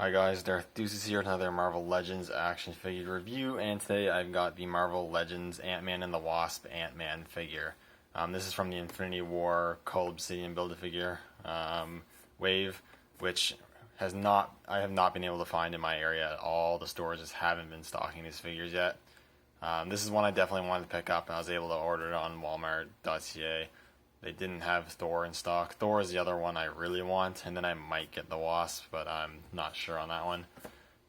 Hi guys, Darth Deuces here with another Marvel Legends action figure review, and today I've got the Marvel Legends Ant-Man and the Wasp Ant-Man figure. This is from the Infinity War Cull Obsidian Build-A-Figure wave, which I have not been able to find in my area at all. The stores just haven't been stocking these figures yet. This is one I definitely wanted to pick up, and I was able to order it on Walmart.ca. They didn't have Thor in stock. Thor is the other one I really want, and then I might get the Wasp, but I'm not sure on that one.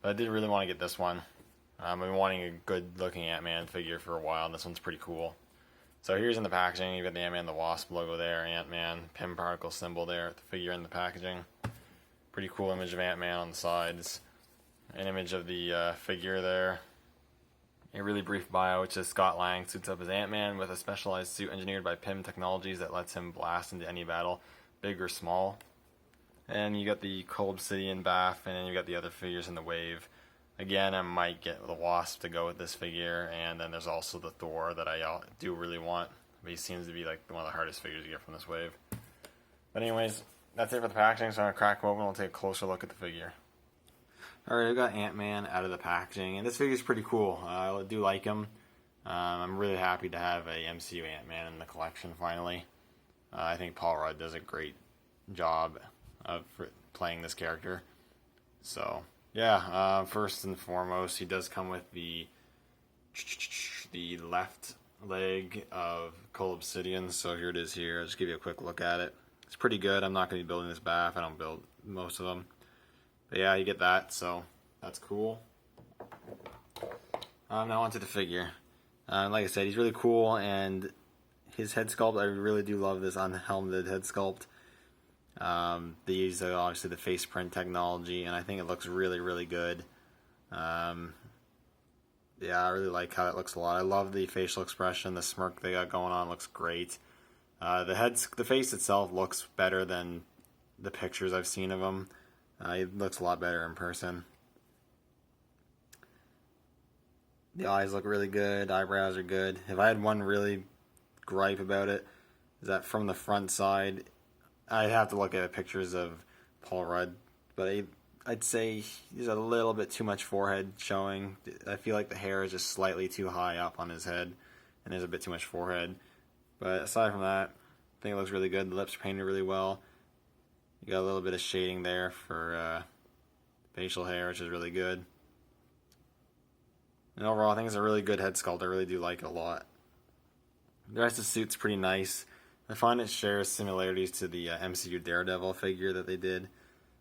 But I did really want to get this one. I've been wanting a good-looking Ant-Man figure for a while, and this one's pretty cool. So here's in the packaging, you've got the Ant-Man and the Wasp logo there, Ant-Man, Pym particle symbol there, the figure in the packaging. Pretty cool image of Ant-Man on the sides. An image of the figure there. A really brief bio, which is Scott Lang suits up as Ant-Man with a specialized suit engineered by Pym Technologies that lets him blast into any battle, big or small. And you got the Cull Obsidian BAF, and then you got the other figures in the wave. Again, I might get the Wasp to go with this figure, and then there's also the Thor that I do really want. But he seems to be like one of the hardest figures to get from this wave. But anyways, that's it for the packaging, so I'm going to crack them open and we'll take a closer look at the figure. Alright, I've got Ant-Man out of the packaging, and this figure is pretty cool. I do like him. I'm really happy to have a MCU Ant-Man in the collection finally. I think Paul Rudd does a great job of playing this character. So, yeah, first and foremost, he does come with the left leg of Cull Obsidian, so here it is here. I'll just give you a quick look at it. It's pretty good. I'm not going to be building this BAF. I don't build most of them. But yeah, you get that, so that's cool. Now onto the figure. Like I said, he's really cool, and his head sculpt, I really do love this unhelmeted head sculpt. They use obviously the face print technology, and I think it looks really, really good. Yeah, I really like how it looks a lot. I love the facial expression, the smirk they got going on looks great. The face itself looks better than the pictures I've seen of him. It looks a lot better in person. The eyes look really good, eyebrows are good. If I had one really gripe about it, is that from the front side, I'd have to look at pictures of Paul Rudd, but I'd say there's a little bit too much forehead showing. I feel like the hair is just slightly too high up on his head, and there's a bit too much forehead. But aside from that, I think it looks really good. The lips are painted really well. You got a little bit of shading there for facial hair, which is really good. And overall, I think it's a really good head sculpt. I really do like it a lot. The rest of the suit's pretty nice. I find it shares similarities to the MCU Daredevil figure that they did.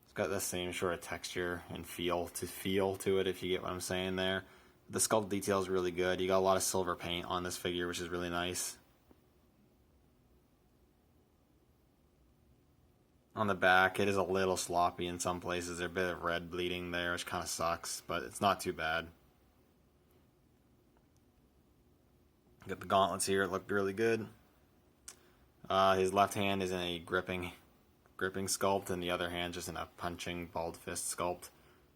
It's got the same sort of texture and feel to it, if you get what I'm saying there. The sculpt detail is really good. You got a lot of silver paint on this figure, which is really nice. On the back, it is a little sloppy in some places. There's a bit of red bleeding there, which kind of sucks, but it's not too bad. Got the gauntlets here, it looked really good. His left hand is in a gripping sculpt, and the other hand just in a punching balled fist sculpt.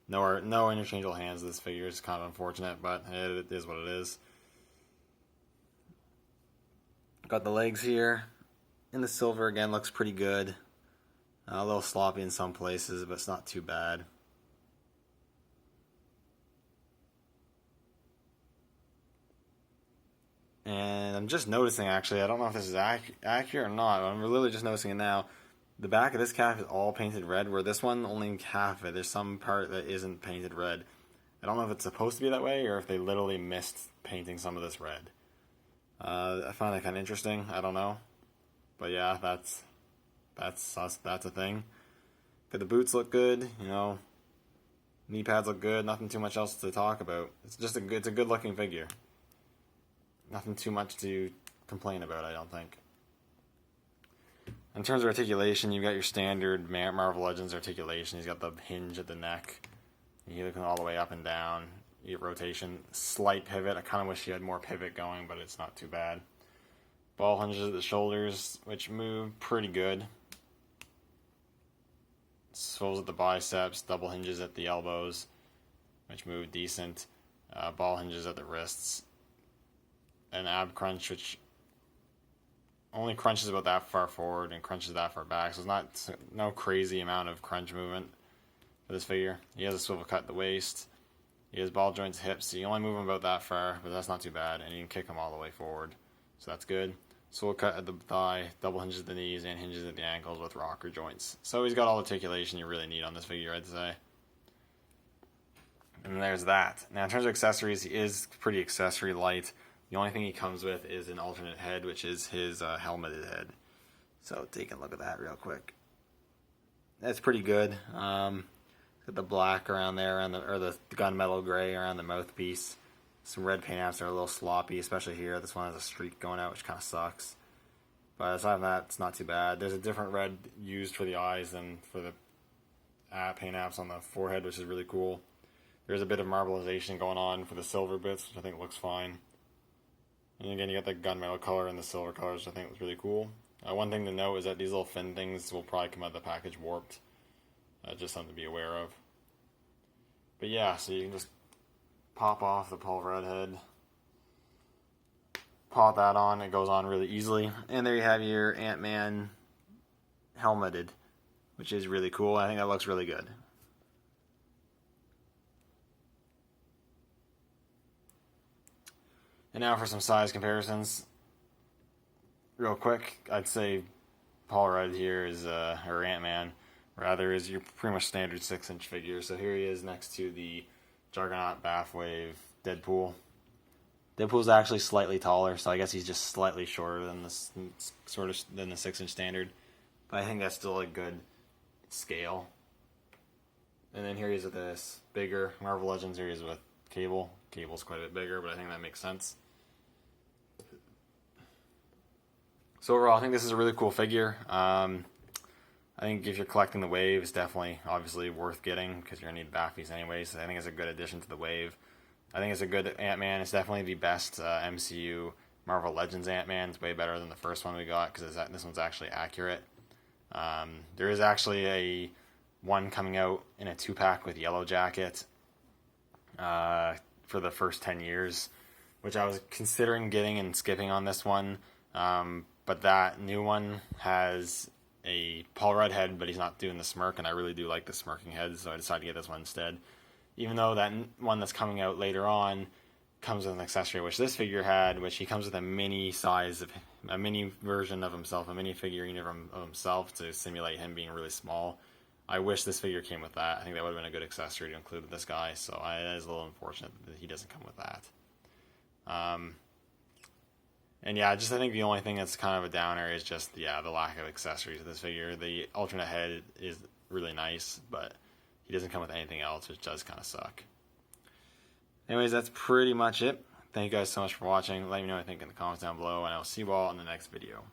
No interchangeable hands of this figure. It's kind of unfortunate, but it is what it is. Got the legs here. In the silver again, looks pretty good. A little sloppy in some places, but it's not too bad. And I'm just noticing, actually, I don't know if this is accurate or not, but I'm literally just noticing it now. The back of this calf is all painted red, where this one, only half of it. There's some part that isn't painted red. I don't know if it's supposed to be that way, or if they literally missed painting some of this red. I find that kind of interesting. I don't know. But yeah, that's a thing. But the boots look good, you know. Knee pads look good. Nothing too much else to talk about. It's just it's a good looking figure. Nothing too much to complain about, I don't think. In terms of articulation, you've got your standard Marvel Legends articulation. He's got the hinge at the neck. You're looking all the way up and down. You get rotation, slight pivot. I kind of wish he had more pivot going, but it's not too bad. Ball hinges at the shoulders, which move pretty good. Swivels at the biceps, double hinges at the elbows, which move decent. Ball hinges at the wrists. An ab crunch, which only crunches about that far forward and crunches that far back, so it's no crazy amount of crunch movement. for this figure. He has a swivel cut at the waist. He has ball joints, hips. So you only move him about that far, but that's not too bad. And you can kick him all the way forward. So that's good. Swivel cut at the thigh, double hinges at the knees, and hinges at the ankles with rocker joints. So he's got all the articulation you really need on this figure, I'd say. And there's that. Now in terms of accessories, he is pretty accessory light. The only thing he comes with is an alternate head, which is his helmeted head. So take a look at that real quick. That's pretty good. Got the black around there, or the gunmetal gray around the mouthpiece. Some red paint apps are a little sloppy, especially here. This one has a streak going out, which kind of sucks. But aside from that, it's not too bad. There's a different red used for the eyes than for the paint apps on the forehead, which is really cool. There's a bit of marbleization going on for the silver bits, which I think looks fine. And again, you got the gunmetal color and the silver colors, which I think looks really cool. One thing to note is that these little fin things will probably come out of the package warped. Just something to be aware of. But yeah, so you can just pop off the Paul Rudd head. Pop that on, it goes on really easily. And there you have your Ant-Man helmeted, which is really cool. I think that looks really good. And now for some size comparisons. Real quick, I'd say Paul Rudd here is, or Ant-Man, rather, is your pretty much standard 6-inch figure. So here he is next to the Juggernaut, BAF Wave, Deadpool. Deadpool's actually slightly taller, so I guess he's just slightly shorter than the 6-inch standard. But I think that's still a good scale. And then here he is with this bigger Marvel Legends. Here he is with Cable. Cable's quite a bit bigger, but I think that makes sense. So overall, I think this is a really cool figure. I think if you're collecting the Wave, it's definitely, obviously, worth getting because you're going to need BAFies anyways. So I think it's a good addition to the Wave. I think it's a good Ant-Man. It's definitely the best MCU Marvel Legends Ant-Man. It's way better than the first one we got because this one's actually accurate. There is actually a one coming out in a 2-pack with Yellow Jacket for the first 10 years, which I was considering getting and skipping on this one. But that new one has a Paul Rudd head, but he's not doing the smirk, and I really do like the smirking head, so I decided to get this one instead. Even though that one that's coming out later on comes with an accessory, which this figure had, which he comes with a mini version of himself, a mini figurine of himself to simulate him being really small. I wish this figure came with that. I think that would have been a good accessory to include with this guy, so it is a little unfortunate that he doesn't come with that. And yeah, I think the only thing that's kind of a downer is just, the lack of accessories of this figure. The alternate head is really nice, but he doesn't come with anything else, which does kind of suck. Anyways, that's pretty much it. Thank you guys so much for watching. Let me know what you think in the comments down below, and I'll see you all in the next video.